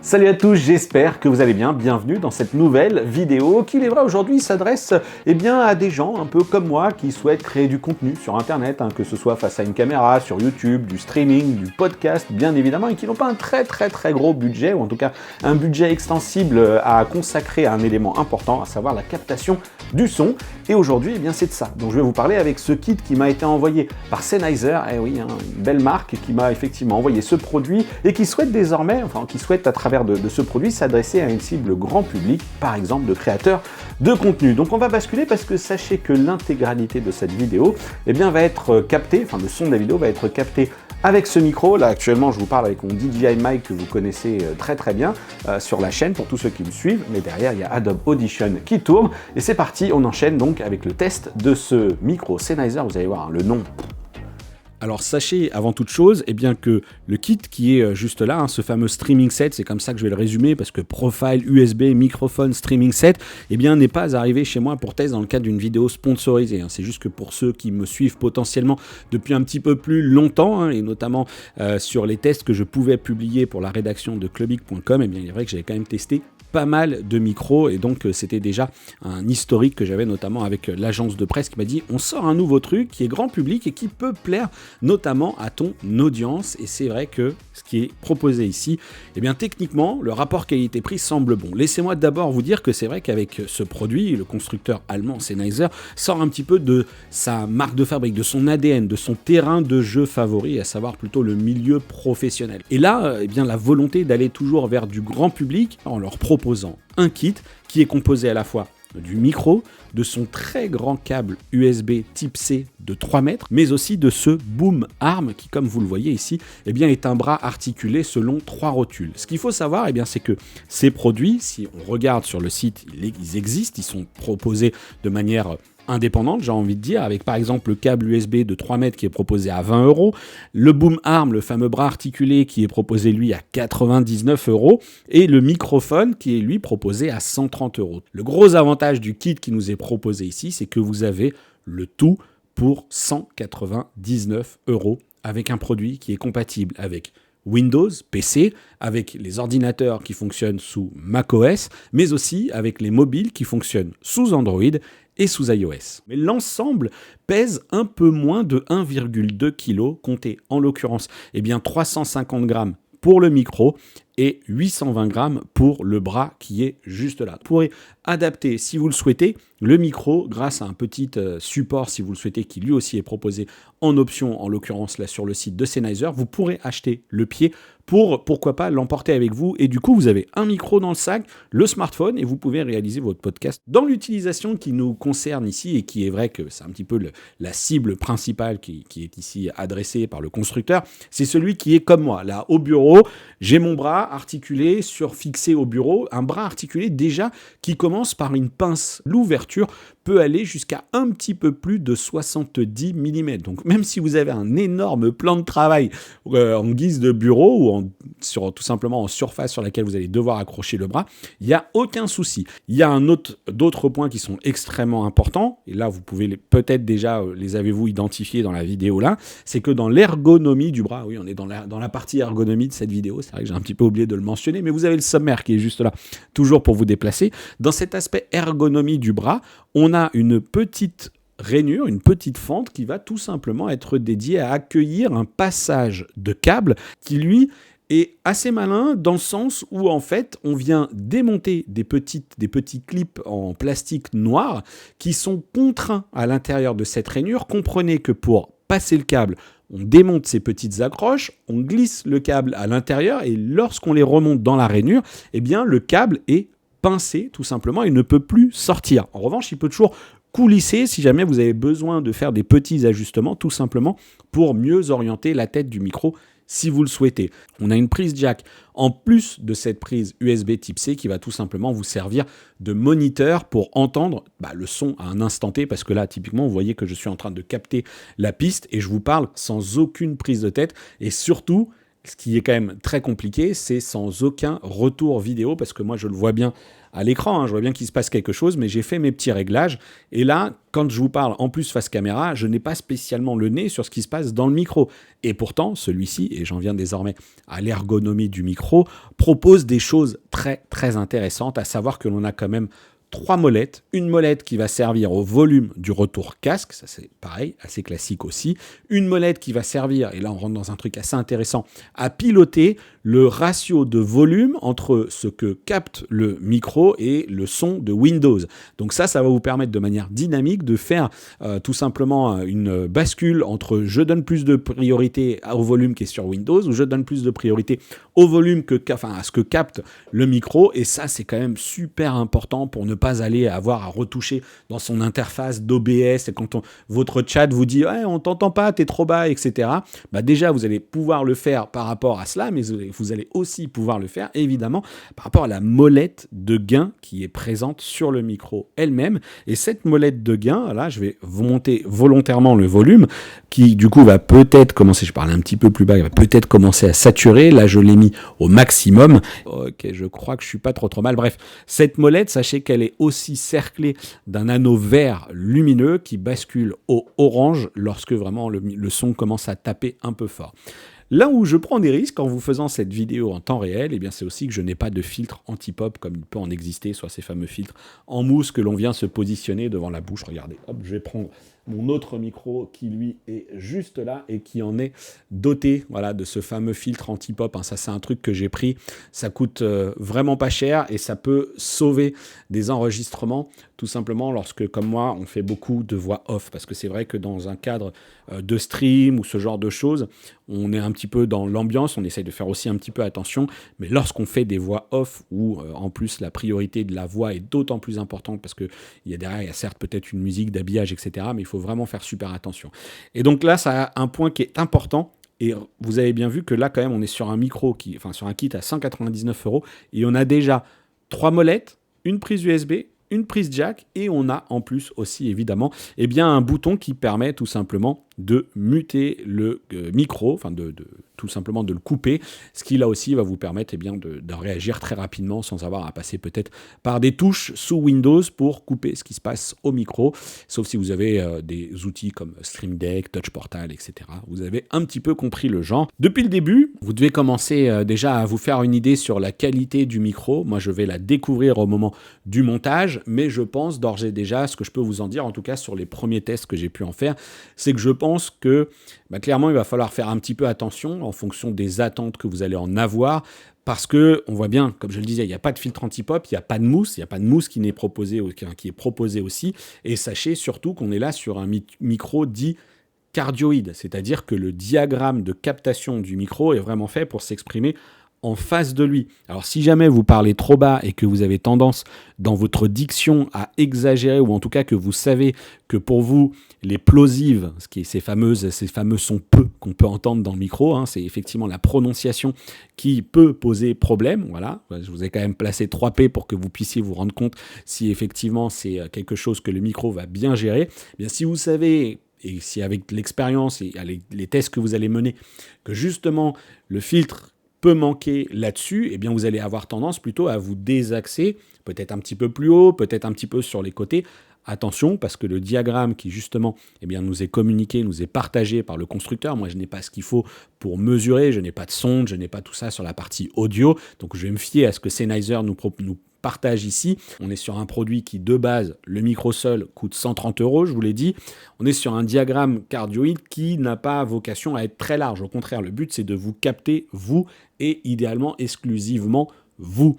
Salut à tous, j'espère que vous allez bien. Bienvenue dans cette nouvelle vidéo qui, il est vrai, aujourd'hui s'adresse à des gens un peu comme moi qui souhaitent créer du contenu sur Internet, que ce soit face à une caméra, sur YouTube, du streaming, du podcast, bien évidemment, et qui n'ont pas un très gros budget, ou en tout cas un budget extensible à consacrer à un élément important, à savoir la captation du son. Et aujourd'hui, c'est de ça. Donc je vais vous parler avec ce kit qui m'a été envoyé par Sennheiser, une belle marque qui m'a effectivement envoyé ce produit et qui souhaite désormais, qui souhaite à travers de ce produit s'adresser à une cible grand public, par exemple de créateurs de contenu. Donc on va basculer parce que sachez que l'intégralité de cette vidéo va être captée, le son de la vidéo va être capté avec ce micro. Là actuellement je vous parle avec mon DJI mic que vous connaissez très bien sur la chaîne pour tous ceux qui me suivent, mais derrière il y a Adobe Audition qui tourne et c'est parti, on enchaîne donc avec le test de ce micro Sennheiser. Vous allez voir le nom. Alors sachez avant toute chose que le kit qui est juste là, ce fameux streaming set, c'est comme ça que je vais le résumer parce que profile USB, microphone, streaming set, n'est pas arrivé chez moi pour test dans le cadre d'une vidéo sponsorisée. C'est juste que pour ceux qui me suivent potentiellement depuis un petit peu plus longtemps, et notamment sur les tests que je pouvais publier pour la rédaction de clubic.com, il est vrai que j'avais quand même testé pas mal de micros et donc c'était déjà un historique que j'avais notamment avec l'agence de presse qui m'a dit on sort un nouveau truc qui est grand public et qui peut plaire notamment à ton audience. Et c'est vrai que ce qui est proposé ici, techniquement le rapport qualité-prix semble bon. Laissez-moi d'abord vous dire que c'est vrai qu'avec ce produit, le constructeur allemand Sennheiser sort un petit peu de sa marque de fabrique, de son ADN, de son terrain de jeu favori, à savoir plutôt le milieu professionnel. Et là, la volonté d'aller toujours vers du grand public en leur proposant un kit qui est composé à la fois du micro, de son très grand câble USB type C de 3 mètres, mais aussi de ce boom arm qui, comme vous le voyez ici, est un bras articulé selon 3 rotules. Ce qu'il faut savoir, c'est que ces produits, si on regarde sur le site, ils existent, ils sont proposés de manière indépendante, j'ai envie de dire, avec par exemple le câble USB de 3 mètres qui est proposé à 20 €, le boom arm, le fameux bras articulé qui est proposé lui à 99 € et le microphone qui est lui proposé à 130 €. Le gros avantage du kit qui nous est proposé ici, c'est que vous avez le tout pour 199 € avec un produit qui est compatible avec Windows, PC, avec les ordinateurs qui fonctionnent sous macOS, mais aussi avec les mobiles qui fonctionnent sous Android et sous iOS. Mais l'ensemble pèse un peu moins de 1,2 kg, comptez en l'occurrence 350 grammes pour le micro et 820 grammes pour le bras qui est juste là. Vous pourrez adapter, si vous le souhaitez, le micro grâce à un petit support, si vous le souhaitez, qui lui aussi est proposé en option, en l'occurrence là sur le site de Sennheiser. Vous pourrez acheter le pied pour, pourquoi pas, l'emporter avec vous. Et du coup, vous avez un micro dans le sac, le smartphone, et vous pouvez réaliser votre podcast. Dans l'utilisation qui nous concerne ici, et qui est vrai que c'est un petit peu la cible principale qui est ici adressée par le constructeur, c'est celui qui est comme moi. Là, au bureau, j'ai mon bras articulé fixé au bureau, un bras articulé déjà qui commence par une pince. L'ouverture peut aller jusqu'à un petit peu plus de 70 mm. Donc même si vous avez un énorme plan de travail en guise de bureau ou tout simplement en surface sur laquelle vous allez devoir accrocher le bras, il n'y a aucun souci. Il y a d'autres points qui sont extrêmement importants, et là vous pouvez peut-être déjà les avez-vous identifiés dans la vidéo là, c'est que dans l'ergonomie du bras, oui on est dans la partie ergonomie de cette vidéo, c'est vrai que j'ai un petit peu oublié de le mentionner, mais vous avez le sommaire qui est juste là, toujours pour vous déplacer. Dans cet aspect ergonomie du bras, on a une petite rainure, une petite fente qui va tout simplement être dédiée à accueillir un passage de câble qui lui est assez malin dans le sens où en fait on vient démonter des petits clips en plastique noir qui sont contraints à l'intérieur de cette rainure. Comprenez que pour passer le câble, on démonte ces petites accroches, on glisse le câble à l'intérieur et lorsqu'on les remonte dans la rainure, le câble est pincé tout simplement et ne peut plus sortir. En revanche, il peut toujours coulisser si jamais vous avez besoin de faire des petits ajustements tout simplement pour mieux orienter la tête du micro si vous le souhaitez. On a une prise jack en plus de cette prise USB type C qui va tout simplement vous servir de moniteur pour entendre le son à un instant T, parce que là typiquement vous voyez que je suis en train de capter la piste et je vous parle sans aucune prise de tête et surtout Ce qui est quand même très compliqué, c'est sans aucun retour vidéo, parce que moi je le vois bien à l'écran, hein, je vois bien qu'il se passe quelque chose, mais j'ai fait mes petits réglages. Et là, quand je vous parle en plus face caméra, je n'ai pas spécialement le nez sur ce qui se passe dans le micro. Et pourtant, celui-ci, et j'en viens désormais à l'ergonomie du micro, propose des choses très très intéressantes, à savoir que l'on a quand même trois molettes, une molette qui va servir au volume du retour casque, ça c'est pareil, assez classique aussi, une molette qui va servir, et là on rentre dans un truc assez intéressant, à piloter le ratio de volume entre ce que capte le micro et le son de Windows. Donc ça va vous permettre de manière dynamique de faire tout simplement une bascule entre je donne plus de priorité au volume qui est sur Windows ou je donne plus de priorité au volume à ce que capte le micro, et ça c'est quand même super important pour ne pas aller avoir à retoucher dans son interface d'OBS et quand votre chat vous dit ouais, on t'entend pas, t'es trop bas, etc. Bah déjà vous allez pouvoir le faire par rapport à cela, mais vous allez aussi pouvoir le faire évidemment par rapport à la molette de gain qui est présente sur le micro elle-même. Et cette molette de gain, là je vais vous monter volontairement le volume qui du coup va peut-être commencer, je parle un petit peu plus bas, il va peut-être commencer à saturer. Là je l'ai mis au maximum. Ok, je crois que je suis pas trop mal. Bref, cette molette, sachez qu'elle est aussi cerclée d'un anneau vert lumineux qui bascule au orange lorsque vraiment le son commence à taper un peu fort. Là où je prends des risques en vous faisant cette vidéo en temps réel, eh bien c'est aussi que je n'ai pas de filtre anti-pop comme il peut en exister, soit ces fameux filtres en mousse que l'on vient se positionner devant la bouche. Regardez, hop, je vais prendre mon autre micro qui lui est juste là et qui en est doté, voilà, de ce fameux filtre anti-pop. Ça c'est un truc que j'ai pris, ça coûte vraiment pas cher et ça peut sauver des enregistrements tout simplement lorsque, comme moi, on fait beaucoup de voix off, parce que c'est vrai que dans un cadre de stream ou ce genre de choses, on est un petit peu dans l'ambiance, on essaye de faire aussi un petit peu attention, mais lorsqu'on fait des voix off où en plus la priorité de la voix est d'autant plus importante parce qu'il y a derrière, il y a certes peut-être une musique d'habillage, etc., mais il faut vraiment faire super attention. Et donc là, ça a un point qui est important. Et vous avez bien vu que là, quand même, on est sur un micro, sur un kit à 199 € et on a déjà 3 molettes, une prise USB, une prise jack et on a en plus aussi évidemment un bouton qui permet tout simplement de muter le micro, tout simplement de le couper, ce qui là aussi va vous permettre de réagir très rapidement sans avoir à passer peut-être par des touches sous Windows pour couper ce qui se passe au micro, sauf si vous avez des outils comme Stream Deck, Touch Portal, etc. Vous avez un petit peu compris le genre. Depuis le début, vous devez commencer déjà à vous faire une idée sur la qualité du micro. Moi, je vais la découvrir au moment du montage, mais je pense d'ores et déjà, ce que je peux vous en dire, en tout cas sur les premiers tests que j'ai pu en faire, c'est que je pense que clairement, il va falloir faire un petit peu attention en fonction des attentes que vous allez en avoir, parce que on voit bien, comme je le disais, il n'y a pas de filtre anti-pop, il n'y a pas de mousse, qui est proposé aussi, et sachez surtout qu'on est là sur un micro dit cardioïde, c'est-à-dire que le diagramme de captation du micro est vraiment fait pour s'exprimer en face de lui. Alors si jamais vous parlez trop bas et que vous avez tendance dans votre diction à exagérer, ou en tout cas que vous savez que pour vous les plosives, ces fameux sons peu qu'on peut entendre dans le micro, c'est effectivement la prononciation qui peut poser problème. Voilà, je vous ai quand même placé 3 P pour que vous puissiez vous rendre compte si effectivement c'est quelque chose que le micro va bien gérer. Bien, si vous savez, et si avec l'expérience et les tests que vous allez mener, que justement le filtre peut manquer là-dessus, eh bien vous allez avoir tendance plutôt à vous désaxer, peut-être un petit peu plus haut, peut-être un petit peu sur les côtés. Attention, parce que le diagramme qui justement nous est communiqué, nous est partagé par le constructeur, moi je n'ai pas ce qu'il faut pour mesurer, je n'ai pas de sonde, je n'ai pas tout ça sur la partie audio, donc je vais me fier à ce que Sennheiser nous partage ici. On est sur un produit qui de base, le micro seul coûte 130 €, je vous l'ai dit. On est sur un diagramme cardioïde qui n'a pas vocation à être très large. Au contraire, le but c'est de vous capter vous et idéalement exclusivement vous.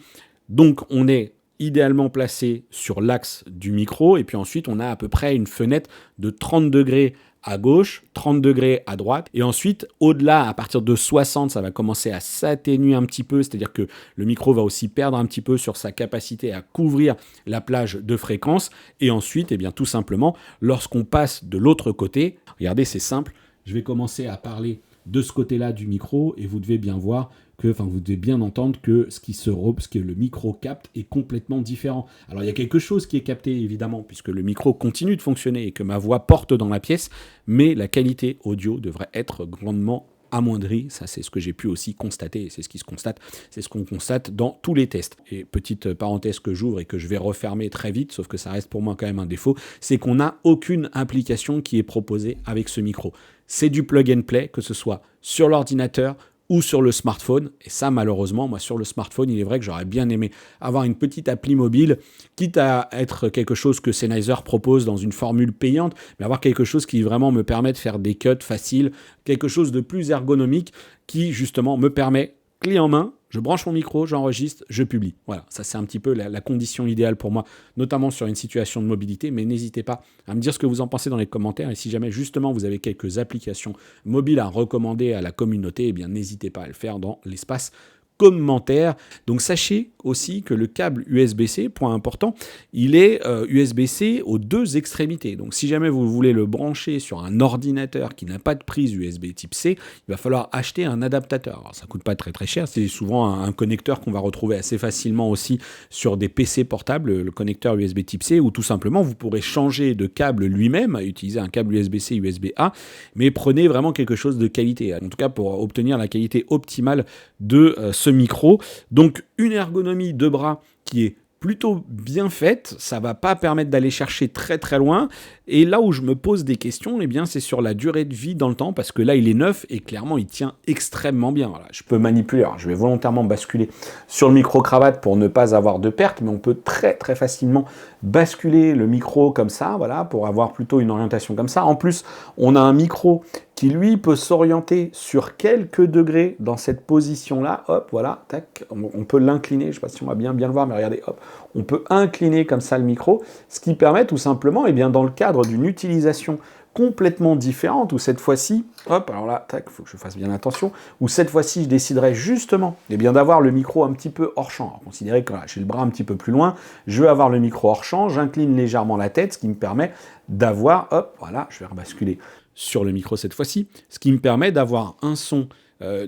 Donc on est idéalement placé sur l'axe du micro et puis ensuite on a à peu près une fenêtre de 30 degrés à gauche, 30 degrés à droite, et ensuite, au-delà, à partir de 60, ça va commencer à s'atténuer un petit peu, c'est-à-dire que le micro va aussi perdre un petit peu sur sa capacité à couvrir la plage de fréquence, et ensuite, tout simplement, lorsqu'on passe de l'autre côté, regardez, c'est simple, je vais commencer à parler de ce côté-là du micro, et vous devez bien voir vous devez bien entendre que ce que le micro capte est complètement différent. Alors il y a quelque chose qui est capté évidemment puisque le micro continue de fonctionner et que ma voix porte dans la pièce, mais la qualité audio devrait être grandement amoindri. Ça, c'est ce que j'ai pu aussi constater. C'est ce qui se constate. C'est ce qu'on constate dans tous les tests. Et petite parenthèse que j'ouvre et que je vais refermer très vite, sauf que ça reste pour moi quand même un défaut, c'est qu'on n'a aucune application qui est proposée avec ce micro. C'est du plug and play, que ce soit sur l'ordinateur ou sur le smartphone. Et ça, malheureusement, moi, sur le smartphone, il est vrai que j'aurais bien aimé avoir une petite appli mobile, quitte à être quelque chose que Sennheiser propose dans une formule payante, mais avoir quelque chose qui vraiment me permet de faire des cuts faciles, quelque chose de plus ergonomique qui, justement, me permet, clé en main, je branche mon micro, j'enregistre, je publie. Voilà, ça c'est un petit peu la condition idéale pour moi, notamment sur une situation de mobilité, mais n'hésitez pas à me dire ce que vous en pensez dans les commentaires, et si jamais justement vous avez quelques applications mobiles à recommander à la communauté, eh bien n'hésitez pas à le faire dans l'espace commentaire. Donc sachez aussi que le câble USB-C, point important, il est USB-C aux deux extrémités. Donc si jamais vous voulez le brancher sur un ordinateur qui n'a pas de prise USB type C, il va falloir acheter un adaptateur. Alors ça coûte pas très très cher, c'est souvent un connecteur qu'on va retrouver assez facilement aussi sur des PC portables, le connecteur USB type C, ou tout simplement vous pourrez changer de câble lui-même, utiliser un câble USB-C, USB-A, mais prenez vraiment quelque chose de qualité, en tout cas pour obtenir la qualité optimale de ce micro. Donc une ergonomie de bras qui est plutôt bien faite, ça va pas permettre d'aller chercher très très loin, et là où je me pose des questions, eh bien c'est sur la durée de vie dans le temps, parce que là il est neuf et clairement il tient extrêmement bien. Voilà, je peux manipuler, alors je vais volontairement basculer sur le micro cravate pour ne pas avoir de perte, mais on peut très très facilement basculer le micro comme ça, voilà, pour avoir plutôt une orientation comme ça. En plus, on a un micro qui lui peut s'orienter sur quelques degrés dans cette position-là. Hop, voilà, tac, on peut l'incliner, je ne sais pas si on va bien le voir, mais regardez, hop, on peut incliner comme ça le micro, ce qui permet tout simplement, eh bien, dans le cadre d'une utilisation complètement différente, où cette fois-ci, hop, alors là, tac, il faut que je fasse bien attention, où cette fois-ci, je déciderai justement eh bien, d'avoir le micro un petit peu hors champ. Alors, considérez que là, j'ai le bras un petit peu plus loin, je vais avoir le micro hors champ, j'incline légèrement la tête, ce qui me permet d'avoir, hop, voilà, je vais rebasculer sur le micro cette fois-ci, ce qui me permet d'avoir un son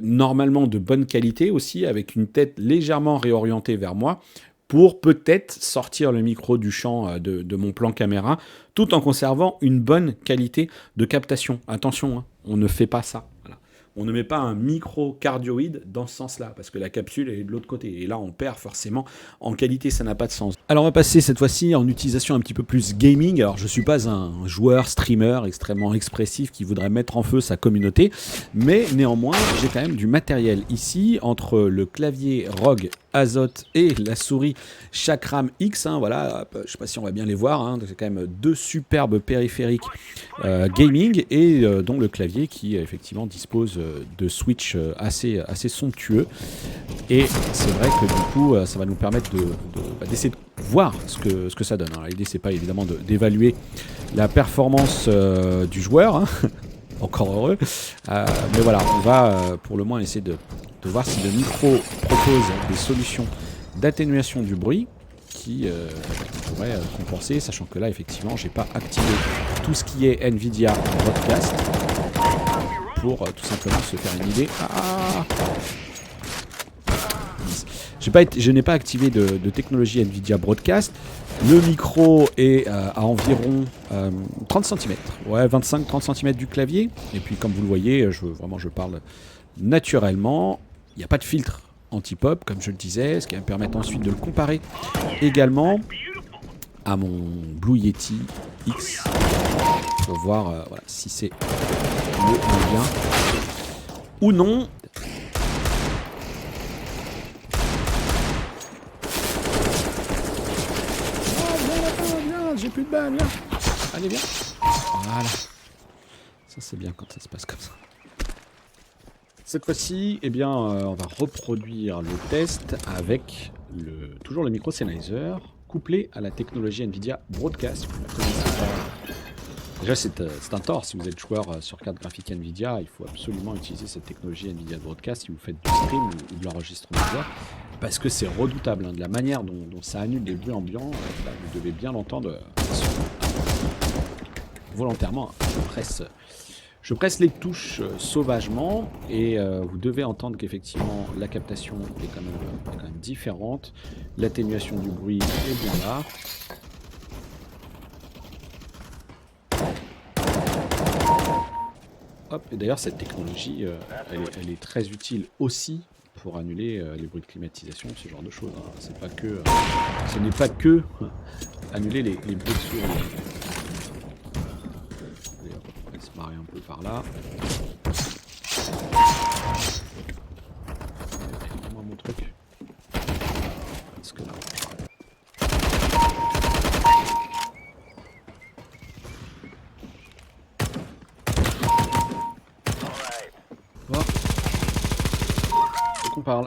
normalement de bonne qualité aussi, avec une tête légèrement réorientée vers moi, pour peut-être sortir le micro du champ de mon plan caméra, tout en conservant une bonne qualité de captation. Attention, hein, on ne fait pas ça. Voilà. On ne met pas un micro cardioïde dans ce sens-là, parce que la capsule est de l'autre côté. Et là, on perd forcément en qualité, ça n'a pas de sens. Alors, on va passer cette fois-ci en utilisation un petit peu plus gaming. Alors, je ne suis pas un joueur, streamer extrêmement expressif qui voudrait mettre en feu sa communauté, mais néanmoins, j'ai quand même du matériel ici, entre le clavier ROG Azoth et la souris Chakram X, hein, voilà, je ne sais pas si on va bien les voir, hein, c'est quand même deux superbes périphériques gaming, et dont le clavier qui effectivement dispose de switch assez somptueux, et c'est vrai que du coup ça va nous permettre d'essayer de voir ce que ça donne. Alors, l'idée c'est pas évidemment d'évaluer la performance du joueur, hein, encore heureux, mais voilà, on va pour le moins essayer de voir si le micro propose des solutions d'atténuation du bruit qui pourraient compenser, sachant que là effectivement j'ai pas activé tout ce qui est Nvidia Broadcast pour tout simplement se faire une idée. Je n'ai pas activé de technologie Nvidia Broadcast. Le micro est à environ 30 cm, ouais, 25-30 cm du clavier, et puis comme vous le voyez, je parle naturellement. Il n'y a pas de filtre anti-pop, comme je le disais, ce qui va me permettre ensuite de le comparer également à mon Blue Yeti X pour voir voilà, si c'est le bien ou non. Viens, j'ai plus de balles, viens. Allez, viens. Voilà. Ça, c'est bien quand ça se passe comme ça. Cette fois-ci, eh bien, on va reproduire le test avec toujours le micro Sennheiser couplé à la technologie Nvidia Broadcast. Déjà, c'est un tort. Si vous êtes joueur sur carte graphique Nvidia, il faut absolument utiliser cette technologie Nvidia Broadcast si vous faites du stream ou de l'enregistrement de voix, parce que c'est redoutable. Hein, de la manière dont ça annule les bruits ambiants, vous devez bien l'entendre volontairement. Je presse les touches sauvagement, et vous devez entendre qu'effectivement la captation est quand même différente. L'atténuation du bruit est bien là. Hop. Et d'ailleurs, cette technologie, elle est très utile aussi pour annuler les bruits de climatisation, ce genre de choses. Hein. C'est pas que, ce n'est pas que annuler les bruits de sourds. Allez, hop, on va se marrer un peu par là. Donne-moi mon truc. Parce que là... Bon. Faut qu'on parle.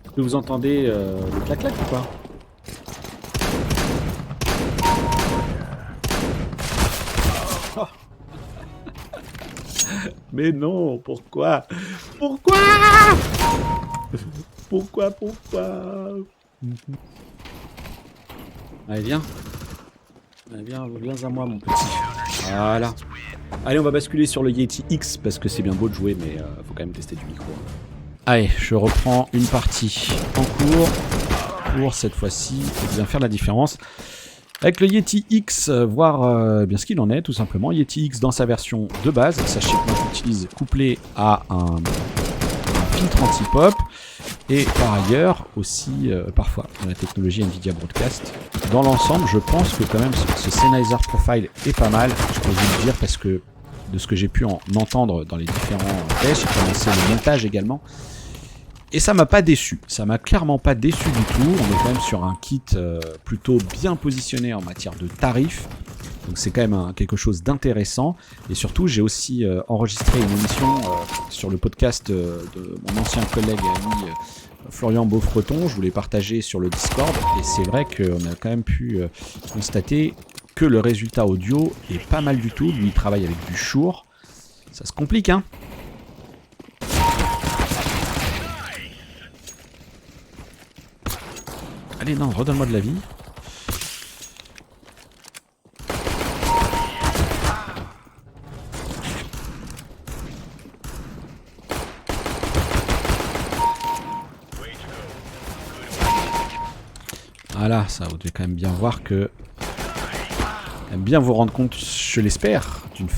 Est-ce que vous entendez le clac-clac ou pas? Oh. Mais non, pourquoi? Pourquoi? Pourquoi? Allez, viens. Allez, viens à moi, mon petit. Voilà. Allez, on va basculer sur le Yeti X, parce que c'est bien beau de jouer, mais faut quand même tester du micro. Allez, je reprends une partie en cours, pour cette fois-ci bien faire la différence. Avec le Yeti X, voir bien ce qu'il en est, tout simplement. Yeti X dans sa version de base. Sachez que moi, j'utilise couplé à un filtre anti-pop. Et par ailleurs, aussi, parfois, la technologie NVIDIA Broadcast. Dans l'ensemble, je pense que quand même, ce Sennheiser Profile est pas mal. Je peux vous le dire parce que, de ce que j'ai pu en entendre dans les différents tests, j'ai commencé le montage également. Et ça m'a pas déçu, ça m'a clairement pas déçu du tout. On est quand même sur un kit plutôt bien positionné en matière de tarifs. Donc c'est quand même quelque chose d'intéressant. Et surtout, j'ai aussi enregistré une émission sur le podcast de mon ancien collègue et ami Florian Beaufreton. Je voulais partager sur le Discord. Et c'est vrai qu'on a quand même pu constater que le résultat audio est pas mal du tout. Lui, il travaille avec du Shure. Ça se complique, hein. Allez, non, redonne-moi de la vie. Voilà, ça, vous devez quand même bien voir que... bien vous rendre compte, je l'espère, d'une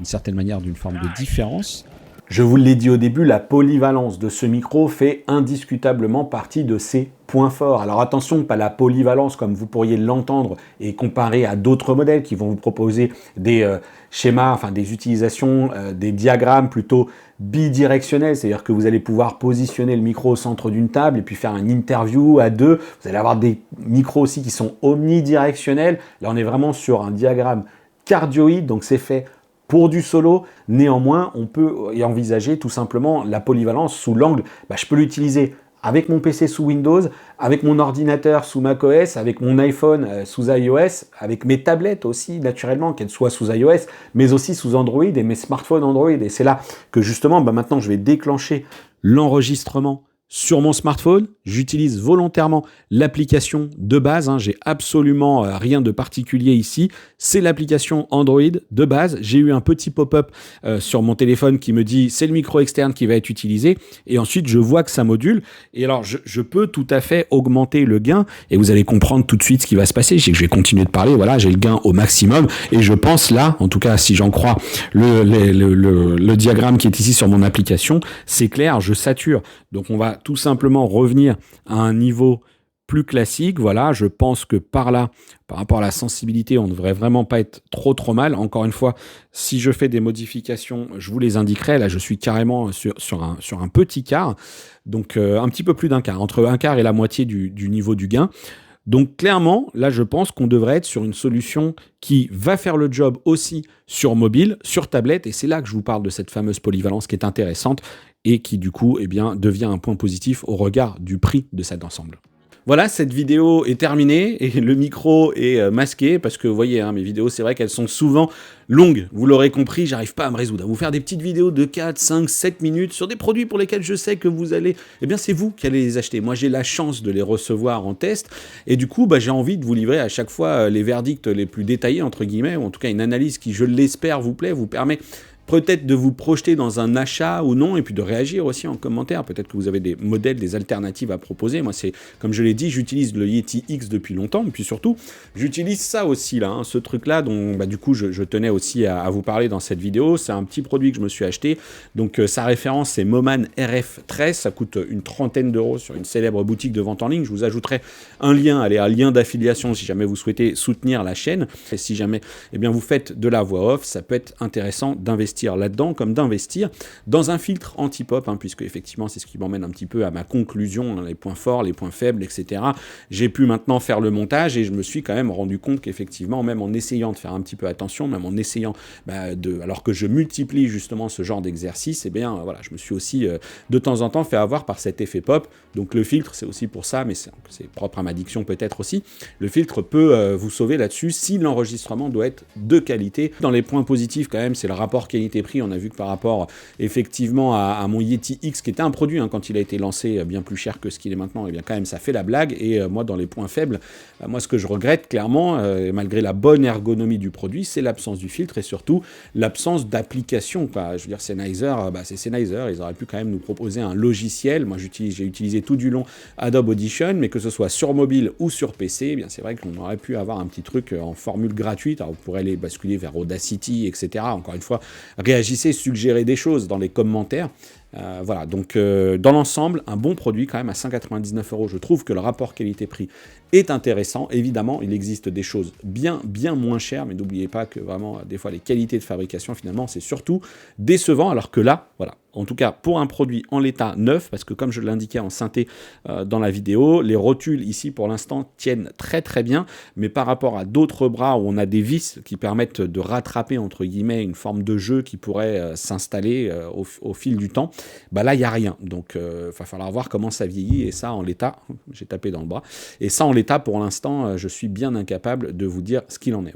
certaine manière, d'une forme de différence. Je vous l'ai dit au début, la polyvalence de ce micro fait indiscutablement partie de ses points forts. Alors attention, pas la polyvalence comme vous pourriez l'entendre et comparer à d'autres modèles qui vont vous proposer des schémas, enfin des utilisations, des diagrammes plutôt bidirectionnels, c'est-à-dire que vous allez pouvoir positionner le micro au centre d'une table et puis faire une interview à deux. Vous allez avoir des micros aussi qui sont omnidirectionnels. Là, on est vraiment sur un diagramme cardioïde, donc c'est fait pour du solo. Néanmoins, on peut y envisager tout simplement la polyvalence sous l'angle, je peux l'utiliser avec mon PC sous Windows, avec mon ordinateur sous macOS, avec mon iPhone sous iOS, avec mes tablettes aussi, naturellement, qu'elles soient sous iOS, mais aussi sous Android et mes smartphones Android. Et c'est là que justement, maintenant, je vais déclencher l'enregistrement sur mon smartphone. J'utilise volontairement l'application de base, hein, j'ai absolument rien de particulier ici, c'est l'application Android de base. J'ai eu un petit pop-up sur mon téléphone qui me dit c'est le micro externe qui va être utilisé, et ensuite je vois que ça module, et alors je peux tout à fait augmenter le gain, et vous allez comprendre tout de suite ce qui va se passer. Je vais continuer de parler, voilà, j'ai le gain au maximum, et je pense là, en tout cas si j'en crois le diagramme qui est ici sur mon application, c'est clair, je sature. Donc on va tout simplement revenir à un niveau plus classique. Voilà, je pense que par là, par rapport à la sensibilité, on ne devrait vraiment pas être trop mal. Encore une fois, si je fais des modifications, je vous les indiquerai. Là, je suis carrément sur un petit quart, donc un petit peu plus d'un quart, entre un quart et la moitié du niveau du gain. Donc clairement, là, je pense qu'on devrait être sur une solution qui va faire le job aussi sur mobile, sur tablette, et c'est là que je vous parle de cette fameuse polyvalence qui est intéressante et qui, du coup, devient un point positif au regard du prix de cet ensemble. Voilà, cette vidéo est terminée et le micro est masqué parce que vous voyez, mes vidéos, c'est vrai qu'elles sont souvent longues. Vous l'aurez compris, j'arrive pas à me résoudre à vous faire des petites vidéos de 4, 5, 7 minutes sur des produits pour lesquels je sais que vous allez... c'est vous qui allez les acheter. Moi, j'ai la chance de les recevoir en test et du coup, j'ai envie de vous livrer à chaque fois les verdicts les plus détaillés, entre guillemets, ou en tout cas une analyse qui, je l'espère, vous plaît, vous permet peut-être de vous projeter dans un achat ou non, et puis de réagir aussi en commentaire. Peut-être que vous avez des modèles, des alternatives à proposer. Moi, c'est, comme je l'ai dit, j'utilise le Yeti X depuis longtemps, et puis surtout, j'utilise ça aussi, là, hein, ce truc-là, dont du coup, je tenais aussi à vous parler dans cette vidéo. C'est un petit produit que je me suis acheté. Donc, sa référence, c'est Moman RF13. Ça coûte une trentaine d'euros sur une célèbre boutique de vente en ligne. Je vous ajouterai un lien, allez, un lien d'affiliation si jamais vous souhaitez soutenir la chaîne. Et si jamais vous faites de la voix off, ça peut être intéressant d'investir là-dedans, comme d'investir dans un filtre anti-pop, hein, puisque effectivement, c'est ce qui m'emmène un petit peu à ma conclusion, hein, les points forts, les points faibles, etc. J'ai pu maintenant faire le montage et je me suis quand même rendu compte qu'effectivement, même en essayant de faire un petit peu attention, même en essayant, alors que je multiplie justement ce genre d'exercice, voilà, je me suis aussi de temps en temps fait avoir par cet effet pop. Donc le filtre, c'est aussi pour ça, mais c'est propre à ma diction peut-être aussi. Le filtre peut vous sauver là-dessus si l'enregistrement doit être de qualité. Dans les points positifs quand même, c'est le rapport qualité-prix. On a vu que par rapport effectivement à mon Yeti X, qui était un produit quand il a été lancé bien plus cher que ce qu'il est maintenant, et bien quand même ça fait la blague. Et moi, dans les points faibles, moi ce que je regrette clairement, malgré la bonne ergonomie du produit, c'est l'absence du filtre et surtout l'absence d'application. Je veux dire, Sennheiser, c'est Sennheiser, ils auraient pu quand même nous proposer un logiciel. Moi j'ai utilisé tout du long Adobe Audition, mais que ce soit sur mobile ou sur PC, c'est vrai qu'on aurait pu avoir un petit truc en formule gratuite. Alors vous pourrez aller basculer vers Audacity, etc. Encore une fois, réagissez, suggérez des choses dans les commentaires. Voilà, donc dans l'ensemble, un bon produit quand même à 5,99 €. Je trouve que le rapport qualité-prix est intéressant. Évidemment, il existe des choses bien moins chères, mais n'oubliez pas que vraiment, des fois, les qualités de fabrication, finalement, c'est surtout décevant, alors que là, voilà, en tout cas, pour un produit en l'état neuf, parce que comme je l'indiquais en synthé dans la vidéo, les rotules ici, pour l'instant, tiennent très bien, mais par rapport à d'autres bras où on a des vis qui permettent de rattraper, entre guillemets, une forme de jeu qui pourrait s'installer au fil du temps, là, il n'y a rien. Donc, il va falloir voir comment ça vieillit, et ça, en l'état, j'ai tapé dans le bras, et ça, en l'état, pour l'instant, je suis bien incapable de vous dire ce qu'il en est.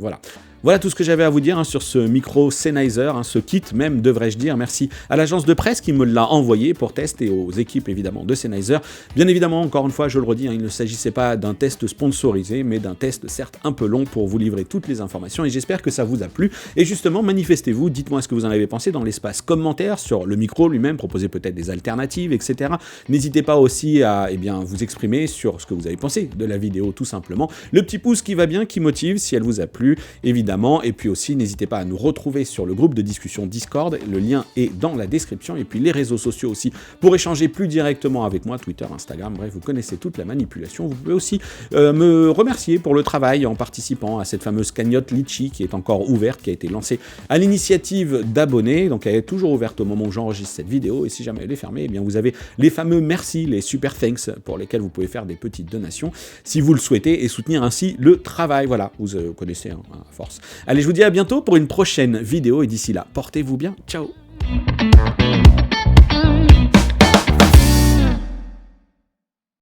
Voilà tout ce que j'avais à vous dire sur ce micro Sennheiser, ce kit même, devrais-je dire. Merci à l'agence de presse qui me l'a envoyé pour test et aux équipes évidemment de Sennheiser. Bien évidemment, encore une fois, je le redis, il ne s'agissait pas d'un test sponsorisé, mais d'un test certes un peu long pour vous livrer toutes les informations, et j'espère que ça vous a plu. Et justement, manifestez-vous, dites-moi ce que vous en avez pensé dans l'espace commentaire sur le micro lui-même, proposez peut-être des alternatives, etc. N'hésitez pas aussi à vous exprimer sur ce que vous avez pensé de la vidéo, tout simplement. Le petit pouce qui va bien, qui motive, si elle vous a plu, évidemment. Et puis aussi, n'hésitez pas à nous retrouver sur le groupe de discussion Discord, le lien est dans la description, et puis les réseaux sociaux aussi, pour échanger plus directement avec moi, Twitter, Instagram, bref, vous connaissez toute la manipulation. Vous pouvez aussi me remercier pour le travail en participant à cette fameuse cagnotte Litchi qui est encore ouverte, qui a été lancée à l'initiative d'abonnés, donc elle est toujours ouverte au moment où j'enregistre cette vidéo, et si jamais elle est fermée, vous avez les fameux merci, les super thanks, pour lesquels vous pouvez faire des petites donations, si vous le souhaitez, et soutenir ainsi le travail. Voilà, vous connaissez, à force. Allez, je vous dis à bientôt pour une prochaine vidéo, et d'ici là, portez-vous bien, ciao.